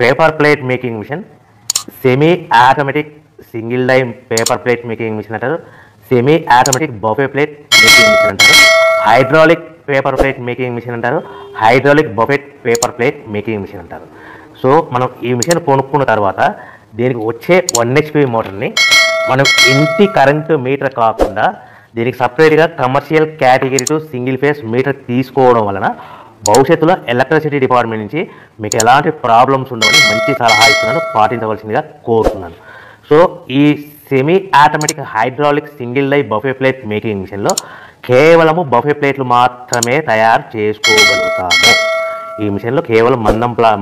Paper plate making machine, semi automatic single die paper plate making machine అంటారు, semi automatic buffet plate making machine అంటారు, hydraulic paper plate making machine అంటారు, hydraulic buffet paper plate making machine అంటారు. So మనం ఈ machine కొనుక్కున్న తర్వాత దీనికి వచ్చే 1 HP మోటార్ని మనం ఇంటి కరెంటు మీటర్ కాకుండా దీనికి సపరేట్గా commercial category to single phase metre తీసుకోవడం వలన భవిష్యత్తులో ఎలక్ట్రిసిటీ డిపార్ట్మెంట్ నుంచి మీకు ఎలాంటి ప్రాబ్లమ్స్ ఉండవని మంచి సలహా ఇస్తున్నాను, పాటించవలసిందిగా కోరుతున్నాను. సో ఈ semi automatic hydraulic single die buffet plate making మిషన్లో కేవలము బఫే ప్లేట్లు మాత్రమే తయారు చేసుకోగలుగుతాము. ఈ మిషన్లో కేవలం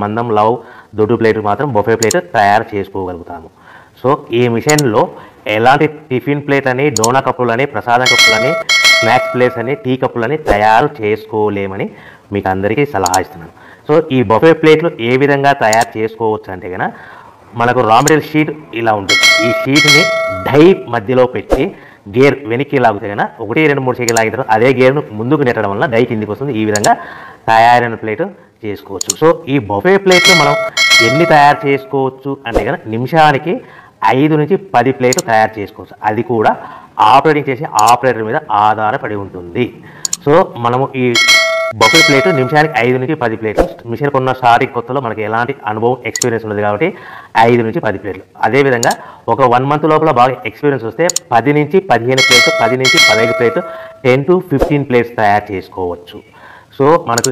మందం లవ్ దొడ్డు ప్లేట్లు మాత్రం బఫే ప్లేట్ తయారు చేసుకోగలుగుతాము. సో ఈ మిషన్లో ఎలాంటి టిఫిన్ ప్లేట్ అని, డోనా కప్పులని, ప్రసాదం కప్పులని, స్నాక్స్ ప్లేట్స్ అని, టీ కప్పులని తయారు చేసుకోలేమని మీకు అందరికీ సలహా ఇస్తున్నాను. సో ఈ బఫే ప్లేట్లు ఏ విధంగా తయారు చేసుకోవచ్చు అంటే కనుక మనకు రా మెటీరియల్ షీట్ ఇలా ఉంటుంది. ఈ షీట్ని డై మధ్యలో పెట్టి గేర్ వెనక్కి లాగితే కనుక 1, 2, 3 సెకండ్లు లాగితే అదే గేర్ను ముందుకు నెట్టడం వల్ల డై కిందికి వస్తుంది. ఈ విధంగా తయారైన ప్లేట్ చేసుకోవచ్చు. సో ఈ బఫే ప్లేట్లు మనం ఎన్ని తయారు చేసుకోవచ్చు అంటే కనుక నిమిషానికి 5 నుంచి 10 ప్లేట్లు తయారు చేసుకోవచ్చు. అది కూడా ఆపరేటింగ్ చేసే ఆపరేటర్ మీద ఆధారపడి ఉంటుంది. సో మనము ఈ బఫే ప్లేట్ నిమిషానికి 5 నుంచి 10 ప్లేట్లు. మిషన్ కొన్న స్టార్టింగ్ కొత్తలో మనకి ఎలాంటి అనుభవం ఎక్స్పీరియన్స్ ఉన్నది కాబట్టి 5 నుంచి 10 ప్లేట్లు. అదేవిధంగా ఒక 1 మంత్ లోపల బాగా ఎక్స్పీరియన్స్ వస్తే 10 నుంచి 15 ప్లేట్లు, 10 నుంచి 15 ప్లేట్లు, 10 to 15 ప్లేట్స్ తయారు చేసుకోవచ్చు. సో మనకు